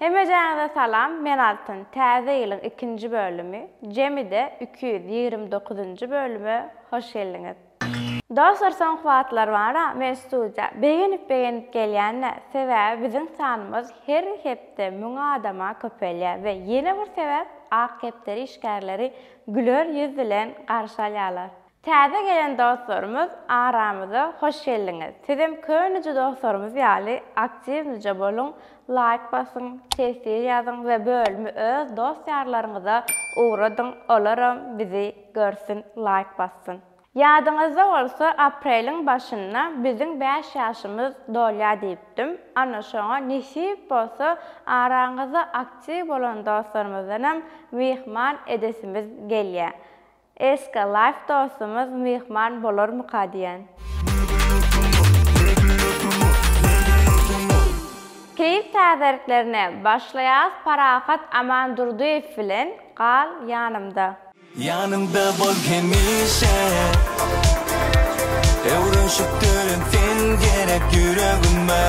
Hemeceňize salam, men Altyn. Täze ýylyň 2-nji bölümi, jemide 229-njy bölüme hoş geldiňiz. Dostlar, son wagtlar bara men studiýa begenip gelýänne sebäbi biziň sanymyz her hepde müň adama köpelýär we ýene bir sebäp ak kepleri işgärleri güler ýüz bilen garşy alýarlar. Täze gelen dostlarymyz aramyza hoş geldiňiz. Sizem köňüji dostlarymyz ýaly aktivnice bolun, like basyň, tesir ýazyň we bölümi öz dost ýarlaryňyza uğradyň, olaram bizi görsün, like bassyn. Ýadyňyzda bolsa apreliň başynda biziň 5 ýaşymyz dolýar diýipdim. Ana şoňa nesip bolsa araňyzda aktiv bolan dostlarymyzdan mehman edesimiz gelýär. Eski life dostumuz mehman bolar mukadiyen. Klip täzeliklerine başlayas Parahat Aman Durduyev bilen Gal yanımda. Yanımda bol hemişe Euruşuktürün sen gerek yüreğime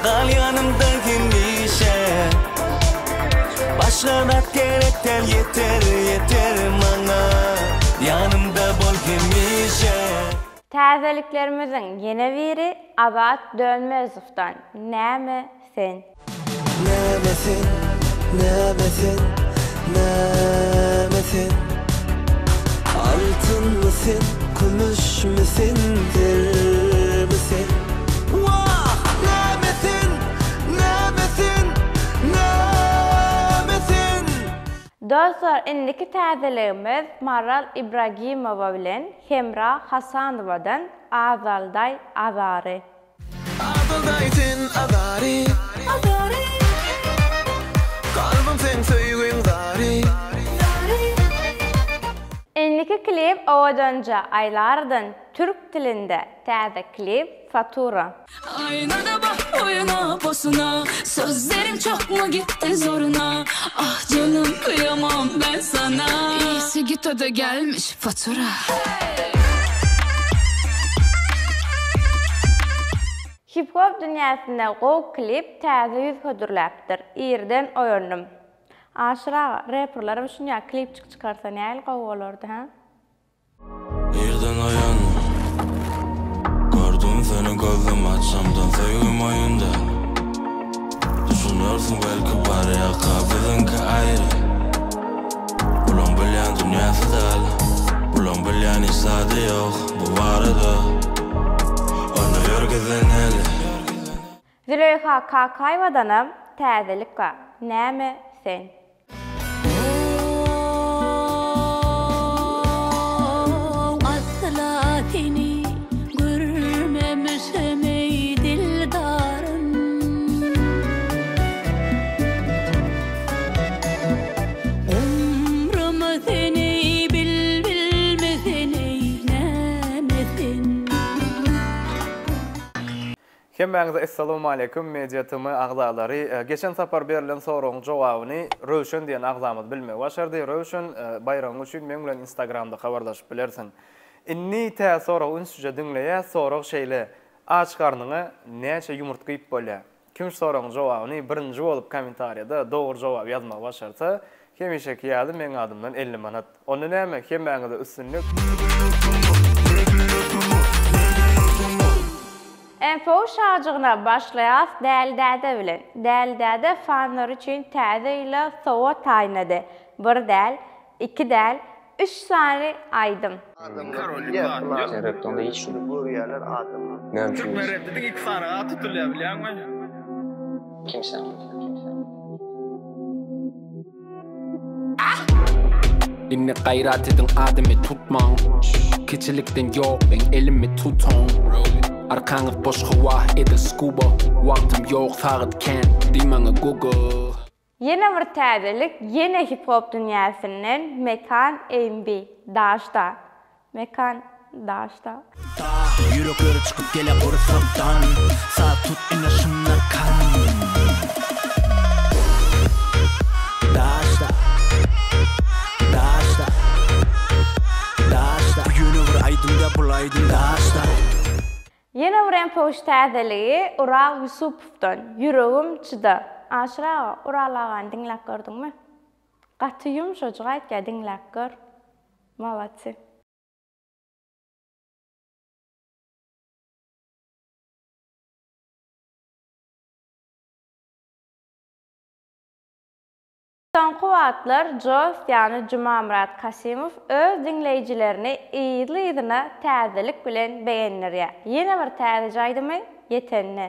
Gal yanımda hemişe Başlamak gerek tel yeter bana Yanımda bol hemişe. Täzeliklerimizin yeni biri Azat Dönmezov'dan Näme sen? Näme sen, näme sen, näme sen Altın mı sen, kumuş mu sen, der mi sen Vah! Näme sen, näme sen, näme sen Dostlar, indiki täzeligimiz Maral İbragimova bilen Hemra Hasanova'dan Azalday Azari. Azalday sen azari Azari Kalbim sen söýgün zari Indiki klip owadanca aylardan Türk dilinde täze klip Fatura. Aynada bak oyuna posuna Sözlerim çok mu gitti zoruna Ah canım kıyamam ben sana İyisi git o da gelmiş fatura Hip hop dünyasında o klip täze yüz hödürläpdir. Ýerden oýandym. Aşıra rapperlerim şuňa klip çıkarsa näil gowy bolardy ha? Ýerden oýandym. Gördüm seni gözüm açamdan söýgüm oýunda. Düşünýärsiň belki barýaka biziňki aýry. Bulan bilýän dünýäsi däl. Bulan bilýän isady ýok bu barada. Onu ýörgüzen heli. Züleyha Kakayvadanam täzelikka Näme sen? Asla seni görmemişim ey dildarım Ömrümü seni bilmesin ey nämesin Hemmäňize assalamu aleykum media tymy agzalary. Geçen sapar berilen soragyň jogabyny Röşen diýen agzamyz bilmek başardy. Röşen bayramy üçin men bilen Instagramda habarlaşyp bilersin. Inni tä sorag ünsüje dinleýä, sorag şeýle aç garnyňa näçe ýumurtga ýyp bolýar. Kim soragyň jogabyny birinji bolup kommentariýada dogry jogap ýazmak başarsa, hemişe ýaly men adymdan 50 manat. Onu näme hemmäňize üstünlük. Enfo şarjygyna başlaýas däl-däde bilen. Däl-däde fanlar üçin täze ýyla sowa taýnady. 1 däl, 2 däl, 3 sany aýdym. Reptonda hiç şunu. Bu yerler adım. Ne Türk mereptedin 2 sanağa tutuluyor biliyor musun? Kimse. İnne gayrat edin adımı tutmam Keçilikten yok ben elimi tutam Arkanız boş hava edin scuba Vaktim yok sağıt can Dimanı Google Yine bir täzelik, yine hip hop dünyasından Mekan MB Daşta. Mekan Daşta. Yürekleri çıkıp gele kursaktan Sağ tut ine şunlar kan Daşta Daşta Daşta Bugünü bir aydın da bulaydın Daşta Yine bir enfo täzeligi Ural Yusupov'dan Yüreğim çıda. aşıra uralagan dinläp gördüňmi? Gaty yumşajyk aýtga dinläp gör. Malatsy. Soňky wagtlar Jost ýani Jumamurat Kasimov öz dinleýijilerini ýyly-ýylyna täzelik bilen beýendirýär. Ýene bir täze jaýdymy? Ýetenne.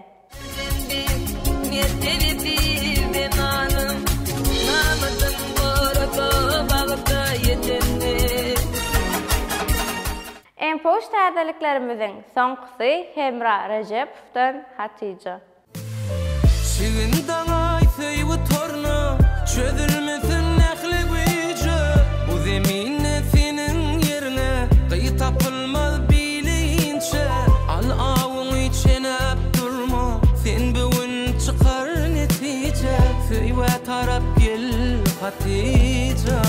Empoş täzeliklerimiziň soňkysy Hemra Rejepovdan Hatice. Şirin daňay söýüp torna çözülmesin nähli güýje bu zemine senin ýerine gyý tapylmaz bilinçe al awyň içenep durma sen bugün çykar netije söýwe tarap gel Hatice.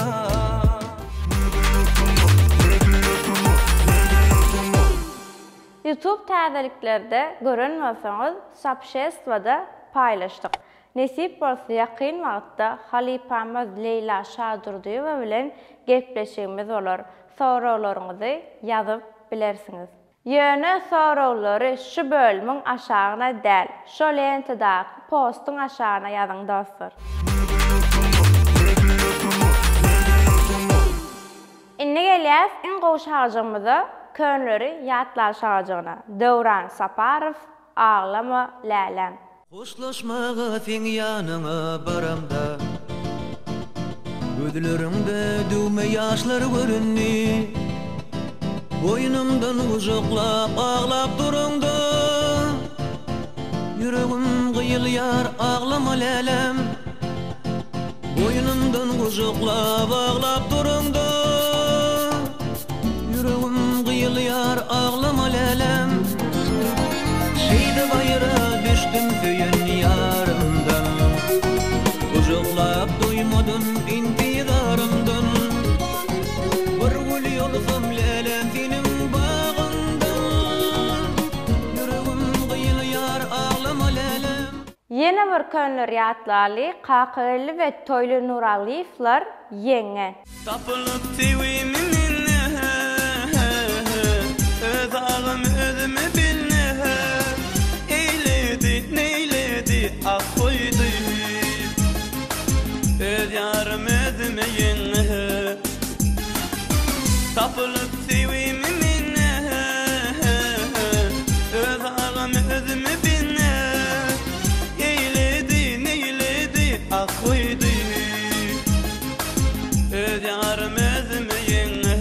YouTube täzeliklerde görünmäseňiz Sapşestvada paylaşdyk. Nesip bolsa ýakyn wagtda Halipamiz Leyla Şadurdyýewa bilen gepleşigimiz bolar. Sorawlaryňyzy ýazyp bilersiňiz. Ýöne sorawlary şu bölümiň aşagyna däl, şo lentadaky postuň aşagyna ýazyň dostlar. Indi gelýär iň gowy şarjymyza könleri ýatlaşajagyna. Döwran Saparov Ağlama Lälem. Hoşlaşmaga sen ýanyňa baramda gözleriňde düwme ýaşlar görünni boýnumdan ujuklap ağlap durunda yüregim gyýylýar ağlama lälem boýnumdan ujuklap ağlap durunda yüregim gyýylýar ağlama lälem şeýde bayra düşdüm söýen ýarymdan ujuklap duýmadym intidarymdan bir gül ýolsam lälem senin bagyndan yüregim gyýylýar ağlama lälem. Ýene bir könler ýatlaly Kakyrly we Toýly Nuraliýewler ýeňe. Tapılıp sevimi minne öz ağım özümü bilne eyledi neyledi ah koydu öz yarım özüme yenne tapılıp sevimi minne öz ağım özümü bilne eyledi neyledi ah koydu öz yarım özüme yenne.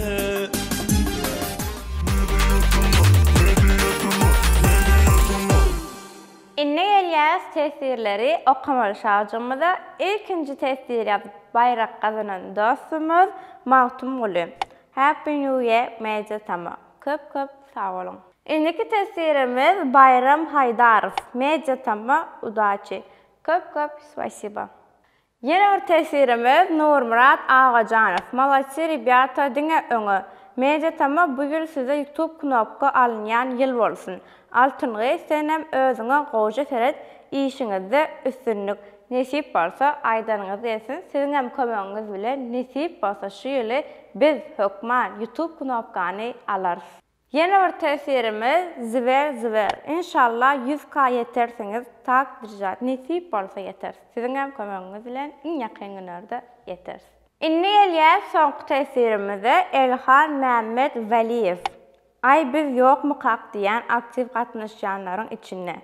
Inne gelýär tesirleri okamaly şarjymyzda ilkinji tesir ýazyp bayrak gazanan dostumuz Mawtum Guly. Happy New Year Media Tama. Köp sag bolun. Indiki tesirimiz Bayram Haydarov Media Tama Udaçy. Köp spasiba. Ýene bir tesirimiz Nurmurat Ağajanov. Malatsy rебята diňe öňe. Media Tama bu ýyl size YouTube knopka alynýan ýyl bolsun. Altyngy senem özüňe gowy seret işiňizde üstünlük nesip bolsa aýdanyňyz etsin. Siziň hem kömegiňiz bilen nesip bolsa şu ýyly biz hökman YouTube knopkany alarys. Ýene bir tesirimiz Zver. İnşallah 100K ýetersiňiz tak dirjat nesip bolsa ýeter. Siziň hem kömegiňiz bilen iň ýakyn günlerde ýeter. Inni gelýär soňky tesirimize Elhan Mehmet Valiyev. Ay biz ýokmy kak diýen aktiv gatnaşýanlaryň içinde.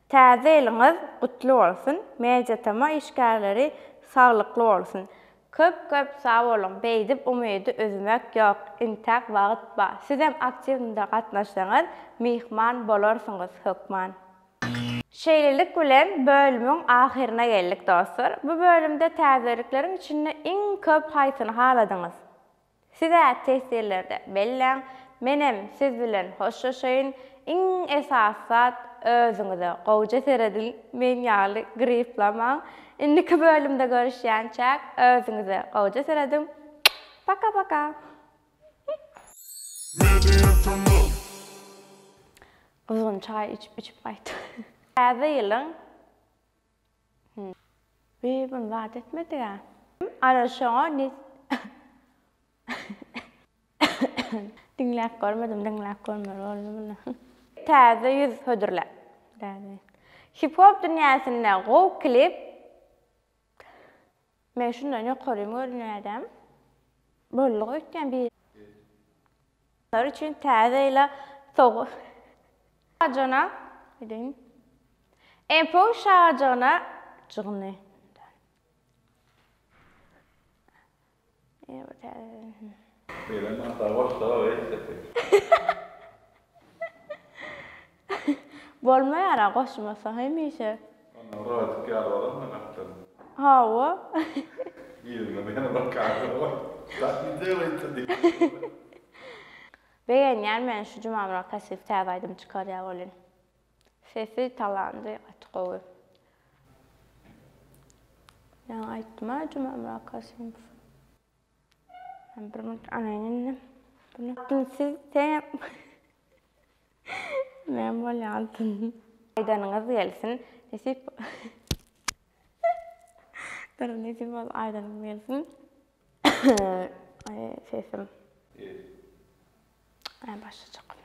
Täze ýylyňyz gutly bolsun, Media Tama işgärleri saglykly bolsun. Köp sag bolun, beýdip umydy özümek ýok, intak wagt bar. Siz hem aktivinde gatnaşsaňyz mihman bolarsyňyz hökman. Şeýlelik bilen bölümiň ahyrına geldik dostlar. Bu bölümde täzelikleriň içinde iň köp haýsyny haladyňyz. Size tesirlerde belläň. Menem siz bilen hoşlaşayın. Iň esasat özüňize gowja seredil. Men ýaly griplamaň. Indiki bölümde görüşýänçäk özüňize gowja seredim. Paka. Uzun çay içip gaýtdy. Täze ýylyň Bunu vaat etmedi ya. Araşağa ne? Dinlep görmedim oğlum. Täze yüz hödürle. Hip hop dünyasında go klip. Men şundan ýokarym görünýärdim. Bollyg ötken bir. Onlar üçün täze ile soğuk. Şajana, edin. Empo şajana çığını. Benim hata başlara ve Bolmaýara goşmasa hemişe. Ana rahat kârwalar mı naktan? Hawa. Yine beni bakar. Tatmin değil. Beğenýär men şu cumamra kasif täwaydım çykarýar bolan. Sesi talandy atqowy. Ya aýtma cumamra kasif. Ben bir minut anayın. Bunu siz sen men bolýardym. Aýdanyňyz gelsin. Nesip nesip aýdanyňyz gelsin. Ay sesim. Başlayacak.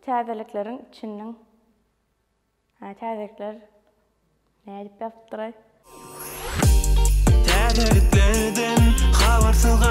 Täzeliklerin içinden. Täzelikler ne edip yaptıray? Täzeliklerden habarsız